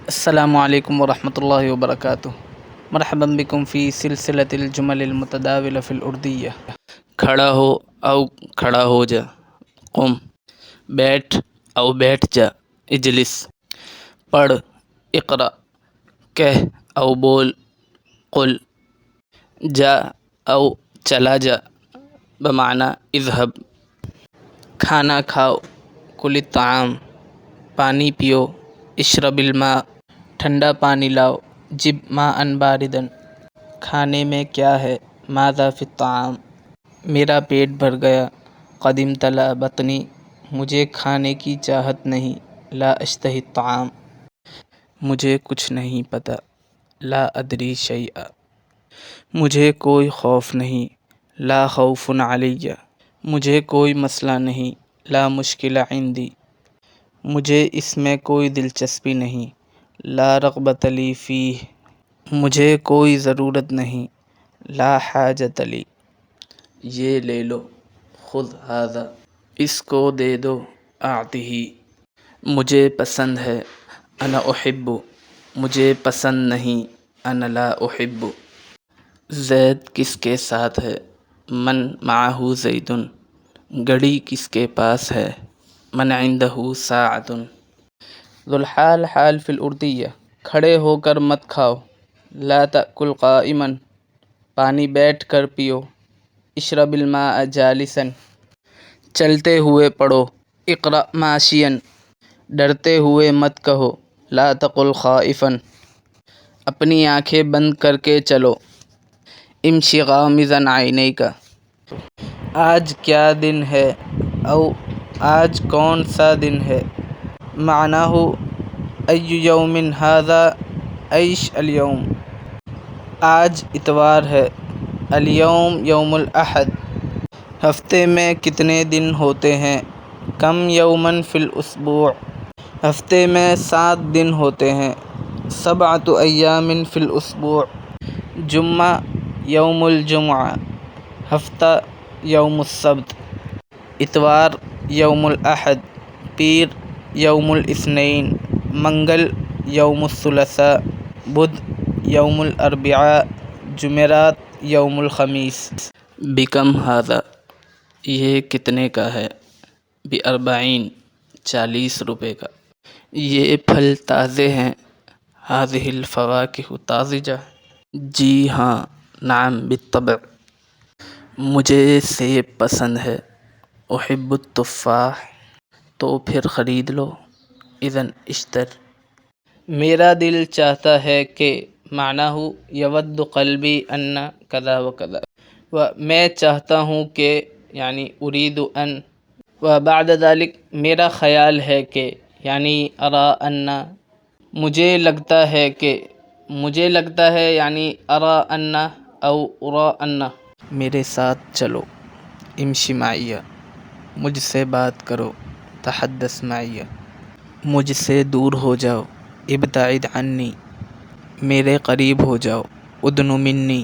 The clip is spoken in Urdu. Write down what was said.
السلام علیکم ورحمۃ اللہ وبرکاتہ۔ مرحبا بکم فی سلسلۃ الجمل المتداولہ فی الاردیہ۔ کھڑا ہو او کھڑا ہو جا، قم بیٹھ او بیٹھ جا، اجلس پڑھ، اقرأ کہہ او بول، قل جا او چلا جا بمعنی اذهب۔ کھانا کھاؤ، کل الطعام، پانی پیو، اشرب الماء، ٹھنڈا پانی لاؤ، جب ماء باردن، کھانے میں کیا ہے، ماذا فی الطعام، میرا پیٹ بھر گیا، قد امتلأ بطنی، مجھے کھانے کی چاہت نہیں، لا اشتہی الطعام، مجھے کچھ نہیں پتہ، لا ادری شیئا، مجھے کوئی خوف نہیں، لا خوف علی، مجھے کوئی مسئلہ نہیں، لا مشکل عندی، مجھے اس میں کوئی دلچسپی نہیں، لا رغبۃ لی فیہ، مجھے کوئی ضرورت نہیں، لا حاجۃ لی، یہ لے لو، خذ ھذا، اس کو دے دو، اعطہ، مجھے پسند ہے، انا احب، مجھے پسند نہیں، انا لا احب، زید کس کے ساتھ ہے، من معہ زید، گھڑی کس کے پاس ہے، من عندہ ساعۃ، ذو الحال حال فی الاردیہ، کھڑے ہو کر مت کھاؤ، لا تأکل قائما، پانی بیٹھ کر پیو، اشرب الماء جالسا، چلتے ہوئے پڑھو، اقرأ ماشیا، ڈرتے ہوئے مت کہو، لا تقل خائفا، اپنی آنکھیں بند کر کے چلو، امشی غامضا عینیک، آج کیا دن ہے، او آج کون سا دن ہے، معناہ ای یوم ھذا، ایش الیوم، آج اتوار ہے، الیوم یوم الاحد، ہفتے میں کتنے دن ہوتے ہیں، کم یوما فی الاسبوع، ہفتے میں 7 دن ہوتے ہیں، 7 ایام فی الاسبوع، جمعہ یوم الجمعہ، ہفتہ یوم السبت، اتوار یوم الاحد، پیر یوم الاثنین، منگل یوم الثلاثاء، بدھ یوم الاربعاء، جمعرات یوم الخمیس۔ بکم ھذا، یہ کتنے کا ہے، ب40، 40 روپے کا، یہ پھل تازے ہیں، ھذہ الفواکہ طازجہ، جی ہاں، نعم بالطبع، مجھے سیب پسند ہے، احب التفاح، تو پھر خرید لو، اذن اشتر، میرا دل چاہتا ہے کہ، معناہ یود قلبی ان کذا و کذا، و میں چاہتا ہوں کہ، یعنی ارید ان، و بعد ذلك میرا خیال ہے کہ، یعنی ارى ان، مجھے لگتا ہے کہ، مجھے لگتا ہے یعنی ارى ان او ارى ان، میرے ساتھ چلو، امشی معی، مجھ سے بات کرو، تحدث معی، مجھ سے دور ہو جاؤ، ابتعد عنی، میرے قریب ہو جاؤ، ادن منی،